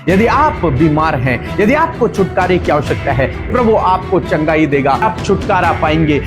यदि आप बीमार हैं, यदि आपको छुटकारे की आवश्यकता है, प्रभु आपको चंगाई देगा, आप छुटकारा पाएंगे।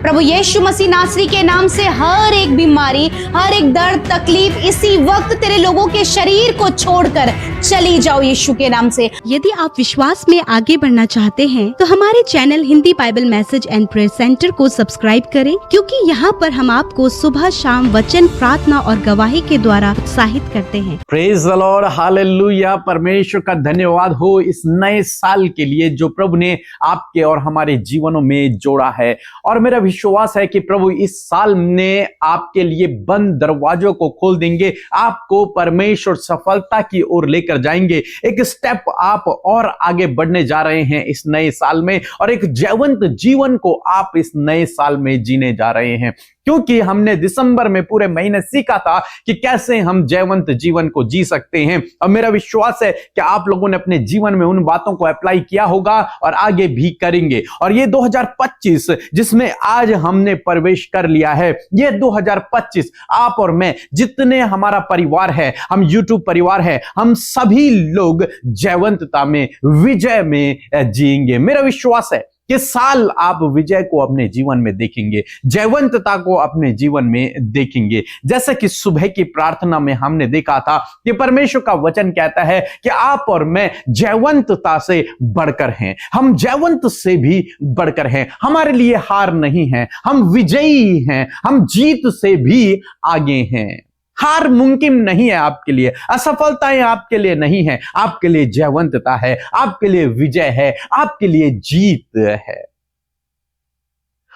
प्रभु यीशु मसीह नासरी के नाम से हर एक बीमारी, हर एक दर्द, तकलीफ इसी वक्त तेरे लोगों के शरीर को छोड़कर चली जाओ यीशु के नाम से। यदि आप विश्वास में आगे बढ़ना चाहते हैं तो हमारे channel Hindi Bible message and prayer centre को सब्सक्राइब करें, क्योंकि यहाँ पर हम आपको सुबह शाम वचन, प्रार्थना और गवाही के द्वारा उत्साहित करते हैं। Praise the Lord, hallelujah. परमेश्वर का धन्यवाद हो इस नए साल के लिए जो प्रभु ने आपके और हमारे जीवनों में जोड़ा है। और मेरा विश्वास है कि प्रभु इस साल में आपके लिए बंद दरवाजों को खोल देंगे, आपको परमेश्वर सफलता की ओर लेकर जाएंगे। एक स्टेप आप और आगे बढ़ने जा रहे हैं इस नए साल में, और एक जीवंत जीवन को आप इस नए साल में जीने जा रहे हैं, क्योंकि हमने दिसंबर में पूरे महीने सीखा था कि कैसे हम जीवंत जीवन को जी सकते हैं। और मेरा विश्वास है कि आप लोगों ने अपने जीवन में उन बातों को अप्लाई किया होगा और आगे भी करेंगे। और ये 2025 जिसमें आज हमने प्रवेश कर लिया है, ये 2025 आप और मैं, जितने हमारा परिवार है, हम यूट्यूब परिवार है, हम सभी लोग जयवंतता में, विजय में जिएंगे। मेरा विश्वास है कि साल आप विजय को अपने जीवन में देखेंगे, जयवंतता को अपने जीवन में देखेंगे। जैसे कि सुबह की प्रार्थना में हमने देखा था कि परमेश्वर का वचन कहता है कि आप और मैं जयवंतता से बढ़कर हैं, हम जयवंत से भी बढ़कर हैं। हमारे लिए हार नहीं है, हम विजयी हैं, हम जीत से भी आगे हैं। हार मुमकिन नहीं है आपके लिए, असफलताएं आपके लिए नहीं है, आपके लिए जयवंतता है, आपके लिए विजय है, आपके लिए जीत है।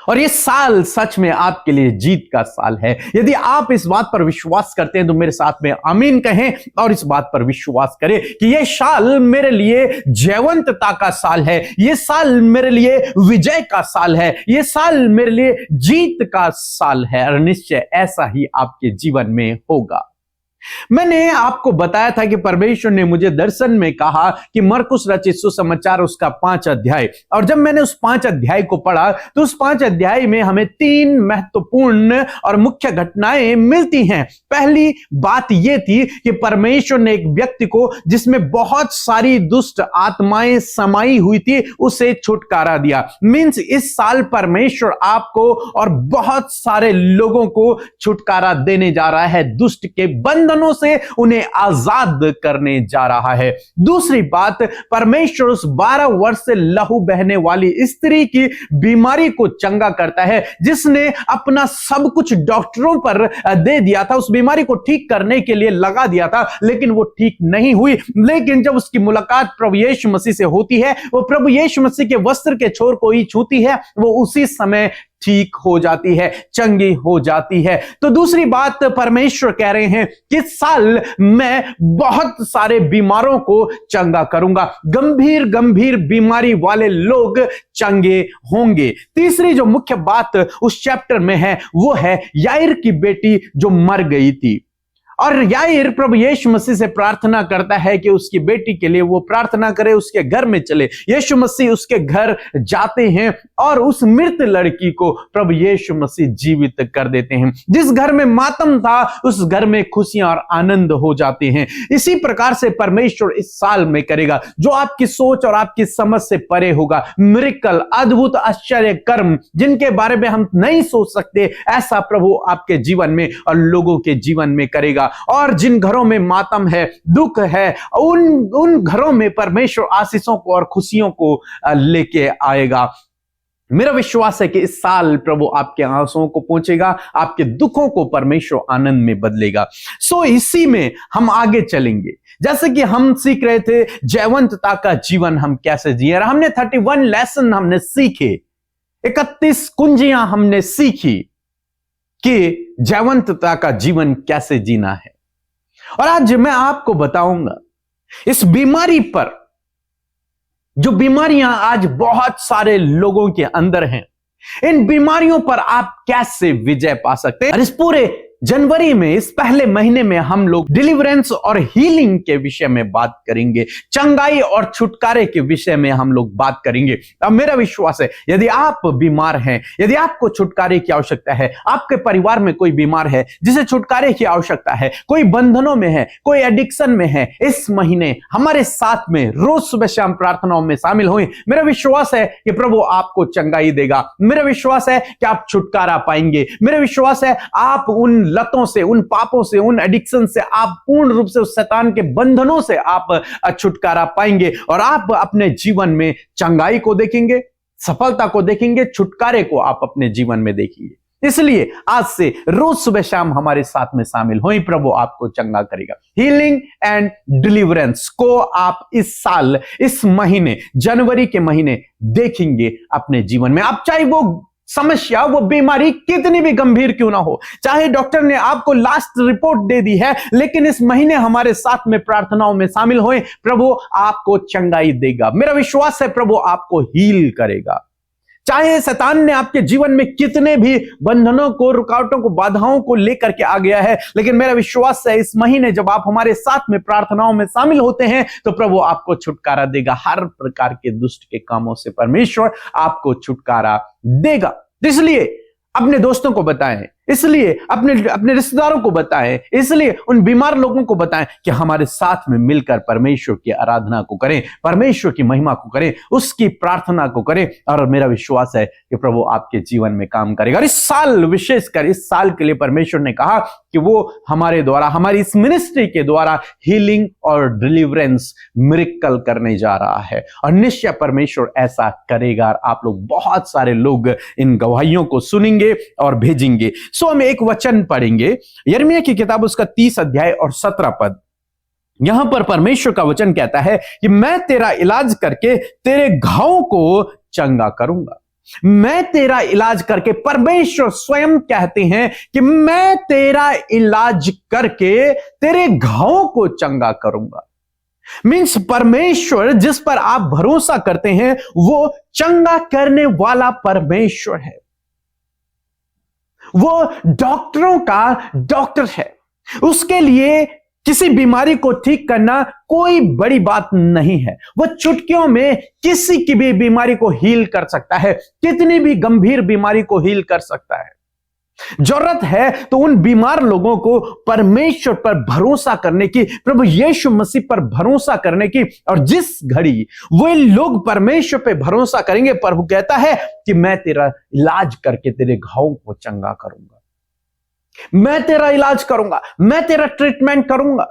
और ये साल सच में आपके लिए जीत का साल है। यदि आप इस बात पर विश्वास करते हैं तो मेरे साथ में आमीन कहें और इस बात पर विश्वास करें कि ये साल मेरे लिए जयवंतता का साल है, ये साल मेरे लिए विजय का साल है, ये साल मेरे लिए जीत का साल है। और निश्चय ऐसा ही आपके जीवन में होगा। मैंने आपको बताया था कि परमेश्वर ने मुझे दर्शन में कहा कि मरकुस रचित सुसमाचार उसका 5 अध्याय, और जब मैंने उस 5 अध्याय को पढ़ा तो उस 5 अध्याय में हमें 3 महत्वपूर्ण और मुख्य घटनाएं मिलती हैं। पहली बात यह थी कि परमेश्वर ने एक व्यक्ति को, जिसमें बहुत सारी दुष्ट आत्माएं समाई हुई थी, उसे छुटकारा दिया। मींस इस साल परमेश्वर आपको और बहुत सारे लोगों को छुटकारा देने जा रहा है, दुष्ट के बंधनों से उन्हें आजाद करने जा रहा है। दूसरी बात, परमेश्वर उस 12 वर्ष से लहू बहने वाली स्त्री की बीमारी को चंगा करता है, जिसने अपना सब कुछ डॉक्टरों पर दे दिया था, उस बीमारी को ठीक करने के लिए लगा दिया था, लेकिन वो ठीक नहीं हुई। लेकिन जब उसकी मुलाकात प्रभु यीशु मसीह से होती है, वो प्रभु यीशु मसीह के वस्त्र के छोर को ही छूती है, वो उसी समय ठीक हो जाती है, चंगी हो जाती है। तो दूसरी बात, परमेश्वर कह रहे हैं कि इस साल मैं बहुत सारे बीमारों को चंगा करूंगा, गंभीर गंभीर बीमारी वाले लोग चंगे होंगे। तीसरी जो मुख्य बात उस चैप्टर में है वो है याईर की बेटी जो मर गई थी। और याईर प्रभु यीशु मसीह से प्रार्थना करता है कि उसकी बेटी के लिए वो प्रार्थना करे, उसके घर में चले। यीशु मसीह उसके घर जाते हैं और उस मृत लड़की को प्रभु यीशु मसीह जीवित कर देते हैं। जिस घर में मातम था उस घर में खुशियां और आनंद हो जाते हैं। इसी प्रकार से परमेश्वर इस साल में करेगा जो आपकी सोच और आपकी समझ से परे होगा। मिरेकल, अद्भुत, आश्चर्य कर्म जिनके बारे में हम नहीं सोच सकते, ऐसा प्रभु आपके जीवन में और लोगों के जीवन में करेगा। और जिन घरों में मातम है, दुख है, उन घरों में परमेश्वर आशीषों को और खुशियों को लेके आएगा। मेरा विश्वास है कि इस साल प्रभु आपके आंसुओं को पहुंचेगा, आपके दुखों को परमेश्वर आनंद में बदलेगा। सो इसी में हम आगे चलेंगे। जैसे कि हम सीख रहे थे जयवंतता का जीवन हम कैसे जिए, और हमने 31 लेसन हमने सीखे, 31 कुंजियां हमने सीखी कि जयवंतता का जीवन कैसे जीना है। और आज मैं आपको बताऊंगा इस बीमारी पर, जो बीमारियां आज बहुत सारे लोगों के अंदर हैं, इन बीमारियों पर आप कैसे विजय पा सकते हैं। और इस पूरे जनवरी में इस पहले महीने में हम लोग डिलीवरेंस और हीलिंग के विषय में बात करेंगे, चंगाई और छुटकारे के विषय में हम लोग बात करेंगे। अब मेरा विश्वास है यदि आप बीमार हैं, यदि आपको छुटकारे की आवश्यकता है, आपके परिवार में कोई बीमार है जिसे छुटकारे की आवश्यकता है, कोई बंधनों में है, कोई एडिक्शन में है, इस महीने हमारे साथ में रोज सुबह शाम प्रार्थनाओं में शामिल हुए। मेरा विश्वास है कि प्रभु आपको चंगाई देगा, मेरा विश्वास है कि आप छुटकारा पाएंगे, मेरा विश्वास है आप उन लतों से, उन पापों से, उन एडिक्शन से, आप पूर्ण रूप से उस शैतान के बंधनों से आप छुटकारा पाएंगे और आप अपने जीवन में चंगाई को देखेंगे, सफलता को देखेंगे, छुटकारे को आप अपने जीवन में देखेंगे। इसलिए आज से रोज सुबह शाम हमारे साथ में शामिल हो, प्रभु आपको चंगा करेगा। हीलिंग एंड डिलीवरेंस को आप इस साल, इस महीने, जनवरी के महीने देखेंगे अपने जीवन में। आप चाहे वो समस्या, वो बीमारी कितनी भी गंभीर क्यों ना हो, चाहे डॉक्टर ने आपको लास्ट रिपोर्ट दे दी है, लेकिन इस महीने हमारे साथ में प्रार्थनाओं में शामिल होए, प्रभु आपको चंगाई देगा। मेरा विश्वास है प्रभु आपको हील करेगा। चाहे शैतान ने आपके जीवन में कितने भी बंधनों को, रुकावटों को, बाधाओं को लेकर के आ गया है, लेकिन मेरा विश्वास है इस महीने जब आप हमारे साथ में प्रार्थनाओं में शामिल होते हैं तो प्रभु आपको छुटकारा देगा। हर प्रकार के दुष्ट के कामों से परमेश्वर आपको छुटकारा देगा। इसलिए अपने दोस्तों को बताएं, इसलिए अपने रिश्तेदारों को बताएं, इसलिए उन बीमार लोगों को बताएं कि हमारे साथ में मिलकर परमेश्वर की आराधना को करें, परमेश्वर की महिमा को करें, उसकी प्रार्थना को करें। और मेरा विश्वास है कि प्रभु आपके जीवन में काम करेगा। और इस साल, विशेषकर इस साल के लिए परमेश्वर ने कहा कि वो हमारे द्वारा, हमारी इस मिनिस्ट्री के द्वारा हीलिंग और डिलीवरेंस, मिरेकल करने जा रहा है और निश्चय परमेश्वर ऐसा करेगा। और आप लोग, बहुत सारे लोग इन गवाहियों को सुनेंगे और भेजेंगे। सो हम एक वचन पढ़ेंगे, यिर्मयाह की किताब उसका 30 अध्याय और 17 पद। यहां पर परमेश्वर का वचन कहता है कि मैं तेरा इलाज करके तेरे घावों को चंगा करूंगा। मैं तेरा इलाज करके, परमेश्वर स्वयं कहते हैं कि मैं तेरा इलाज करके तेरे घावों को चंगा करूंगा। मीन्स परमेश्वर जिस पर आप भरोसा करते हैं वो चंगा करने वाला परमेश्वर है। वो डॉक्टरों का डॉक्टर है। उसके लिए किसी बीमारी को ठीक करना कोई बड़ी बात नहीं है। वो चुटकियों में किसी की भी बीमारी को हील कर सकता है, कितनी भी गंभीर बीमारी को हील कर सकता है। जरूरत है तो उन बीमार लोगों को परमेश्वर पर भरोसा करने की, प्रभु यीशु मसीह पर भरोसा करने की। और जिस घड़ी वे लोग परमेश्वर पे भरोसा करेंगे, प्रभु कहता है कि मैं तेरा इलाज करके तेरे घावों को चंगा करूंगा, मैं तेरा इलाज करूंगा, मैं तेरा ट्रीटमेंट करूंगा।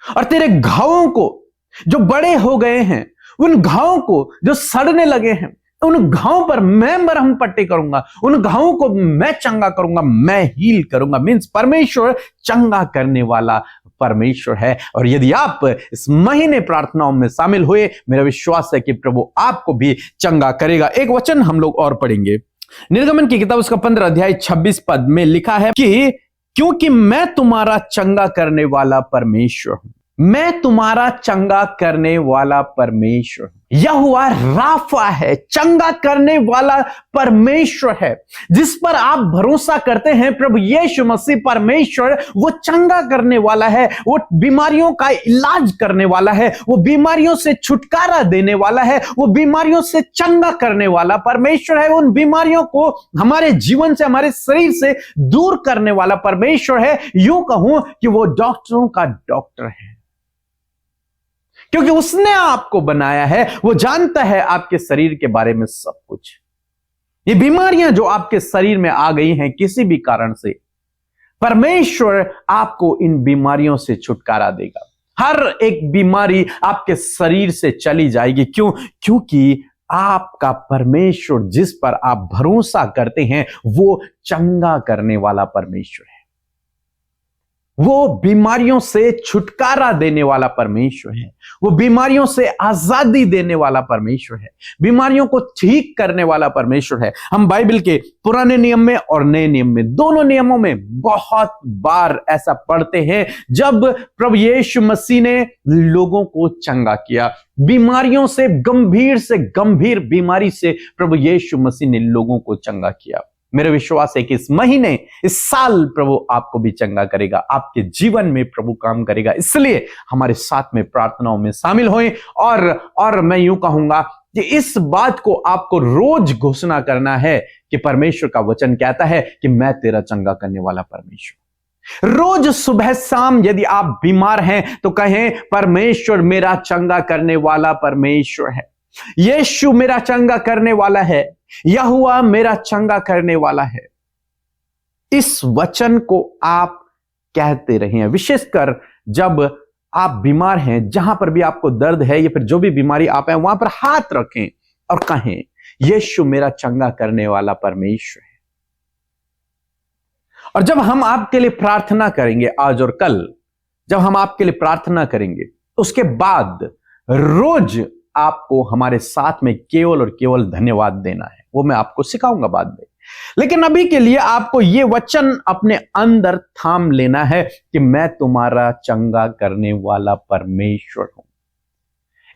और तेरे घावों को जो बड़े हो गए हैं, उन घावों को जो सड़ने लगे हैं, उन घावों पर मैं मरहम पट्टी करूंगा, उन घावों को मैं चंगा करूंगा, मैं हील करूंगा। मीन्स परमेश्वर चंगा करने वाला परमेश्वर है। और यदि आप इस महीने प्रार्थनाओं में शामिल हुए, मेरा विश्वास है कि प्रभु आपको भी चंगा करेगा। एक वचन हम लोग और पढ़ेंगे, निर्गमन की किताब उसका 15 अध्याय 26 पद में लिखा है कि क्योंकि मैं तुम्हारा चंगा करने वाला परमेश्वर हूं, मैं तुम्हारा चंगा करने वाला परमेश्वर हूं। यहोवा राफा है, चंगा करने वाला परमेश्वर है। जिस पर आप भरोसा करते हैं, प्रभु यीशु मसीह परमेश्वर, वो चंगा करने वाला है, वो बीमारियों का इलाज करने वाला है, वो बीमारियों से छुटकारा देने वाला है, वो बीमारियों से चंगा करने वाला परमेश्वर है। उन बीमारियों को हमारे जीवन से, हमारे शरीर से दूर करने वाला परमेश्वर है। यूं कहूं कि वो डॉक्टरों का डॉक्टर है, क्योंकि उसने आपको बनाया है, वो जानता है आपके शरीर के बारे में सब कुछ। ये बीमारियां जो आपके शरीर में आ गई हैं किसी भी कारण से, परमेश्वर आपको इन बीमारियों से छुटकारा देगा। हर एक बीमारी आपके शरीर से चली जाएगी। क्यों? क्योंकि आपका परमेश्वर जिस पर आप भरोसा करते हैं वो चंगा करने वाला परमेश्वर है, वो बीमारियों से छुटकारा देने वाला परमेश्वर है, वो बीमारियों से आजादी देने वाला परमेश्वर है, बीमारियों को ठीक करने वाला परमेश्वर है। हम बाइबल के पुराने नियम में और नए नियम में, दोनों नियमों में बहुत बार ऐसा पढ़ते हैं जब प्रभु यीशु मसीह ने लोगों को चंगा किया। बीमारियों से गंभीर बीमारी से प्रभु यीशु मसीह ने लोगों को चंगा किया। मेरा विश्वास है कि इस महीने, इस साल प्रभु आपको भी चंगा करेगा, आपके जीवन में प्रभु काम करेगा। इसलिए हमारे साथ में प्रार्थनाओं में शामिल होएं और मैं यूं कहूंगा कि इस बात को आपको रोज घोषणा करना है कि परमेश्वर का वचन कहता है कि मैं तेरा चंगा करने वाला परमेश्वर। रोज सुबह शाम यदि आप बीमार हैं तो कहें, परमेश्वर मेरा चंगा करने वाला परमेश्वर है, यीशु मेरा चंगा करने वाला है, यहोवा मेरा चंगा करने वाला है। इस वचन को आप कहते रहें, विशेषकर जब आप बीमार हैं, जहां पर भी आपको दर्द है या फिर जो भी बीमारी आप हैं, वहां पर हाथ रखें और कहें, यीशु मेरा चंगा करने वाला परमेश्वर है। और जब हम आपके लिए प्रार्थना करेंगे आज और कल, जब हम आपके लिए प्रार्थना करेंगे, उसके बाद रोज आपको हमारे साथ में केवल और केवल धन्यवाद देना है। वो मैं आपको सिखाऊंगा बाद में, लेकिन अभी के लिए आपको ये वचन अपने अंदर थाम लेना है कि मैं तुम्हारा चंगा करने वाला परमेश्वर हूं।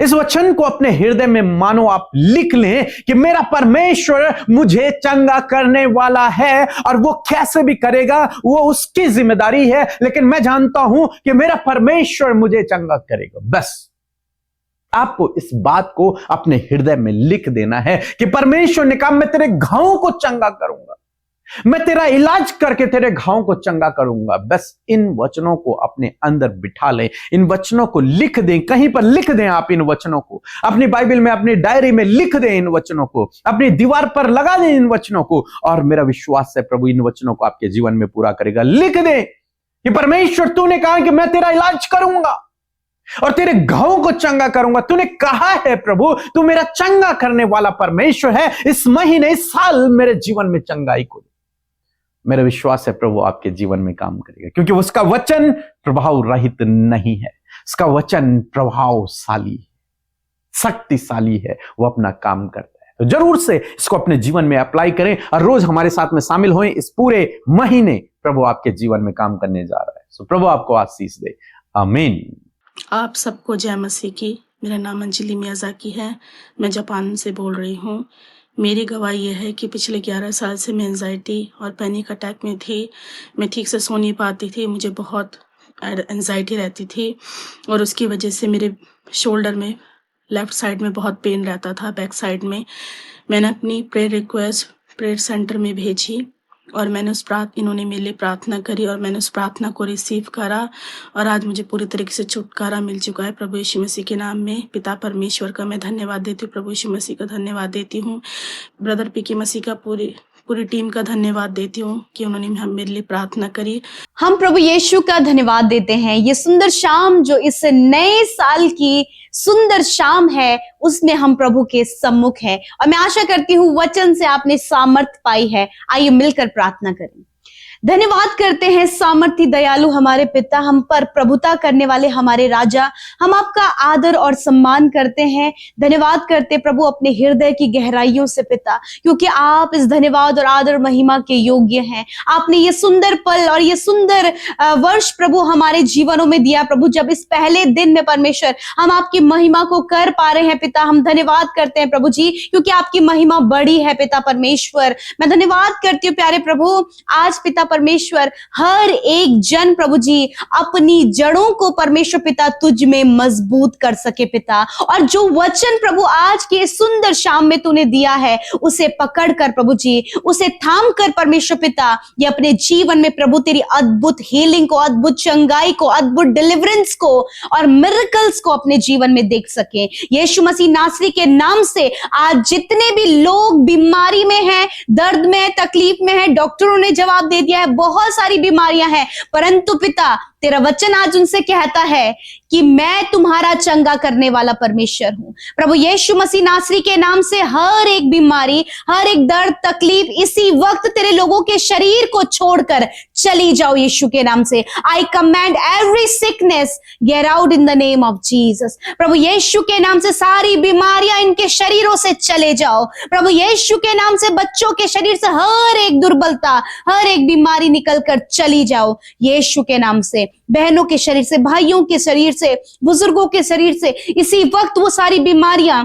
इस वचन को अपने हृदय में मानो आप लिख लें कि मेरा परमेश्वर मुझे चंगा करने वाला है, और वो कैसे भी करेगा वो उसकी जिम्मेदारी है, लेकिन मैं जानता हूं कि मेरा परमेश्वर मुझे चंगा करेगा। बस आपको इस बात को अपने हृदय में लिख देना है कि परमेश्वर ने कहा, मैं तेरे घावों को चंगा करूंगा, मैं तेरा इलाज करके तेरे घावों को चंगा करूंगा। बस इन वचनों को अपने अंदर बिठा लें, इन वचनों को लिख दें, कहीं पर लिख दें आप इन वचनों को, अपनी बाइबल में, अपनी डायरी में लिख दें इन वचनों को, अपनी दीवार पर लगा दें इन वचनों को, और मेरा विश्वास है प्रभु इन वचनों को आपके जीवन में पूरा करेगा। लिख दें कि परमेश्वर तूने कहा कि मैं तेरा इलाज करूंगा और तेरे घावों को चंगा करूंगा। तूने कहा है प्रभु, तू मेरा चंगा करने वाला परमेश्वर है। इस महीने, इस साल मेरे जीवन में चंगाई को दे। मेरा विश्वास है प्रभु आपके जीवन में काम करेगा, क्योंकि उसका वचन प्रभाव रहित नहीं है, उसका वचन प्रभावशाली, शक्तिशाली है, वो अपना काम करता है। तो जरूर से इसको अपने जीवन में अप्लाई करें और रोज हमारे साथ में शामिल हों। इस पूरे महीने प्रभु आपके जीवन में काम करने जा रहा है। सो प्रभु आपको आशीष दे। आमीन। आप सबको जय मसीह की। मेरा नाम अंजलि मियाज़ाकी है, मैं जापान से बोल रही हूँ। मेरी गवाही यह है कि पिछले 11 साल से मैं एंजाइटी और पैनिक अटैक में थी। मैं ठीक से सो नहीं पाती थी, मुझे बहुत एंजाइटी रहती थी, और उसकी वजह से मेरे शोल्डर में, लेफ़्ट साइड में बहुत पेन रहता था, बैक साइड में। मैंने अपनी प्रेयर रिक्वेस्ट प्रेयर सेंटर में भेजी, और मैंने इन्होंने मेरे लिए प्रार्थना करी, और मैंने उस प्रार्थना को रिसीव करा, और आज मुझे पूरी तरीके से छुटकारा मिल चुका है। प्रभु यीशु मसीह के नाम में पिता परमेश्वर का मैं धन्यवाद देती हूँ, प्रभु यीशु मसीह का धन्यवाद देती हूँ, ब्रदर पीके मसीह का पूरी टीम का धन्यवाद देती हूँ कि उन्होंने मेरे लिए प्रार्थना करी। हम प्रभु यीशु का धन्यवाद देते हैं। ये सुंदर शाम जो इस नए साल की सुंदर शाम है, उसमें हम प्रभु के सम्मुख हैं, और मैं आशा करती हूँ वचन से आपने सामर्थ पाई है। आइए मिलकर प्रार्थना करें। धन्यवाद करते हैं सामर्थी दयालु हमारे पिता, हम पर प्रभुता करने वाले हमारे राजा, हम आपका आदर और सम्मान करते हैं। धन्यवाद करते प्रभु अपने हृदय की गहराइयों से पिता, क्योंकि आप इस धन्यवाद और आदर महिमा के योग्य हैं। आपने ये सुंदर पल और ये सुंदर वर्ष प्रभु हमारे जीवनों में दिया प्रभु, जब इस पहले दिन में परमेश्वर हम आपकी महिमा को कर पा रहे हैं पिता। हम धन्यवाद करते हैं प्रभु जी, क्योंकि आपकी महिमा बड़ी है पिता परमेश्वर। मैं धन्यवाद करती हूँ प्यारे प्रभु, आज पिता परमेश्वर हर एक जन प्रभु जी अपनी जड़ों को परमेश्वर पिता तुझ में मजबूत कर सके पिता, और जो वचन प्रभु आज के सुंदर शाम में तूने दिया है उसे पकड़ कर प्रभु जी, उसे थाम कर परमेश्वर पिता, ये अपने जीवन में प्रभु तेरी अद्भुत हीलिंग को, अद्भुत चंगाई को, अद्भुत डिलीवरेंस को और मिरेकल्स को अपने जीवन में देख सके। यीशु मसीह नासरी के नाम से आज जितने भी लोग बीमारी में हैं, दर्द में, तकलीफ में हैं, डॉक्टरों ने जवाब दे दिया है, बहुत सारी बीमारियां हैं, परंतु पिता तेरा वचन आज उनसे कहता है कि मैं तुम्हारा चंगा करने वाला परमेश्वर हूं। प्रभु यीशु मसीह नासरी के नाम से हर एक बीमारी, हर एक दर्द, तकलीफ इसी वक्त तेरे लोगों के शरीर को छोड़कर चली जाओ यीशु के नाम से। I command every sickness get out in the name of Jesus. प्रभु यीशु के नाम से सारी बीमारियां इनके शरीरों से चले जाओ। प्रभु यीशु के नाम से बच्चों के शरीर से हर एक दुर्बलता, हर एक बीमारी निकल कर चली जाओ यीशु के नाम से। बहनों के शरीर से, भाइयों के शरीर से, बुजुर्गों के शरीर से इसी वक्त वो सारी बीमारियां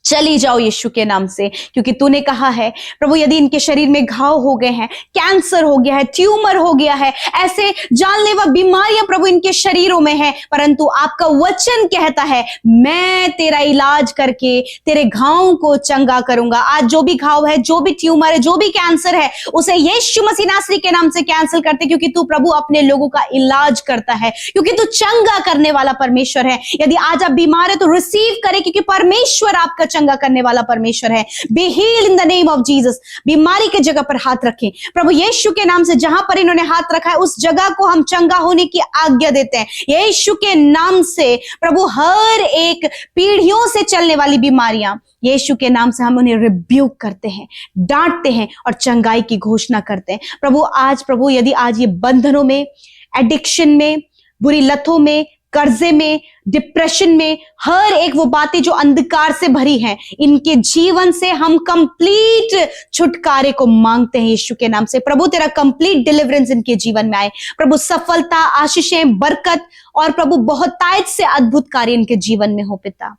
चली जाओ यीशु के नाम से, क्योंकि तूने कहा है प्रभु यदि इनके शरीर में घाव हो गए हैं, कैंसर हो गया है, ट्यूमर हो गया है, ऐसे जानलेवा बीमारियां प्रभु इनके शरीरों में है, परंतु आपका वचन कहता है मैं तेरा इलाज करके तेरे घावों को चंगा करूंगा। आज जो भी घाव है, जो भी ट्यूमर है, जो भी कैंसर है, उसे यीशु मसीह नासरी के नाम से कैंसिल करते, क्योंकि तू प्रभु अपने लोगों का इलाज करता है, क्योंकि तू चंगा करने वाला परमेश्वर है। यदि आज आप बीमार है तो रिसीव करें, क्योंकि परमेश्वर आपका चंगा करने वाला परमेश्वर है। Be healed in the name of Jesus. बीमारी के जगह पर हाथ रखें प्रभु यीशु के नाम से, जहां पर इन्होंने हाथ रखा है उस जगह को हम चंगा होने की आज्ञा देते हैं यीशु के नाम से। प्रभु हर एक पीढ़ियों से चलने वाली बीमारियां यीशु के नाम से हम उन्हें रिब्यूक करते हैं, डांटते हैं और चंगाई की घोषणा करते हैं। प्रभु यदि आज ये बंधनों में, एडिक्शन में, बुरी लतों में, कर्जे में, डिप्रेशन में, हर एक वो बातें जो अंधकार से भरी हैं, इनके जीवन से हम कंप्लीट छुटकारे को मांगते हैं यीशु के नाम से। प्रभु तेरा कंप्लीट डिलीवरेंस इनके जीवन में आए प्रभु, सफलता, आशीषें, बरकत और प्रभु बहुतायत से अद्भुत कार्य इनके जीवन में हो पिता।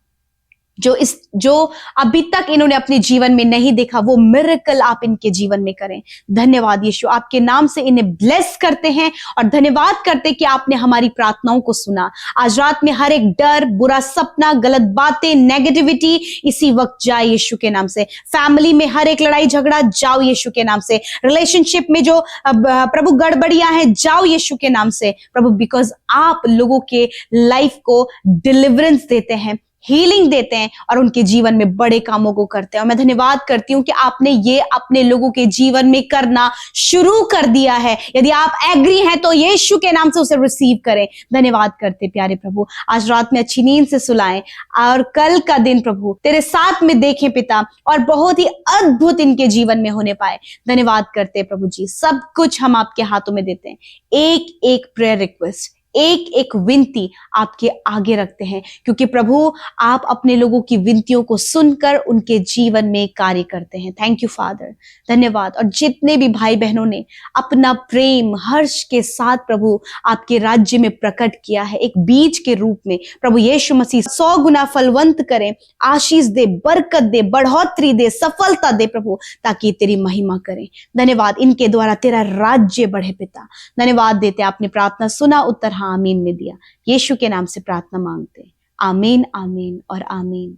जो अभी तक इन्होंने अपने जीवन में नहीं देखा, वो मिरेकल आप इनके जीवन में करें। धन्यवाद यीशु, आपके नाम से इन्हें ब्लेस करते हैं और धन्यवाद करते कि आपने हमारी प्रार्थनाओं को सुना। आज रात में हर एक डर, बुरा सपना, गलत बातें, नेगेटिविटी इसी वक्त जाए यीशु के नाम से। फैमिली में हर एक लड़ाई झगड़ा जाओ यीशु के नाम से। रिलेशनशिप में जो प्रभु गड़बड़ियां हैं जाओ यीशु के नाम से प्रभु, बिकॉज आप लोगों के लाइफ को डिलीवरेंस देते हैं, हीलिंग देते हैं और उनके जीवन में बड़े कामों को करते हैं। और मैं धन्यवाद करती हूं कि आपने ये अपने लोगों के जीवन में करना शुरू कर दिया है। यदि आप एग्री हैं तो यीशु के नाम से उसे रिसीव करें। धन्यवाद करते प्यारे प्रभु, आज रात में अच्छी नींद से सुलाएं और कल का दिन प्रभु तेरे साथ में देखें पिता, और बहुत ही अद्भुत इनके जीवन में होने पाए। धन्यवाद करते प्रभु जी, सब कुछ हम आपके हाथों में देते हैं। एक एक प्रेयर रिक्वेस्ट, एक एक विनती आपके आगे रखते हैं, क्योंकि प्रभु आप अपने लोगों की विनतियों को सुनकर उनके जीवन में कार्य करते हैं। थैंक यू फादर, धन्यवाद। और जितने भी भाई बहनों ने अपना प्रेम हर्ष के साथ प्रभु आपके राज्य में प्रकट किया है एक बीज के रूप में, प्रभु यीशु मसीह 100 गुना फलवंत करें, आशीष दे, बरकत दे, बढ़ोतरी दे, सफलता दे प्रभु, ताकि तेरी महिमा करें। धन्यवाद, इनके द्वारा तेरा राज्य बढ़े पिता। धन्यवाद देते, आपने प्रार्थना सुना, उत्तर आमीन में दिया। यीशु के नाम से प्रार्थना मांगते, आमीन, आमीन और आमीन।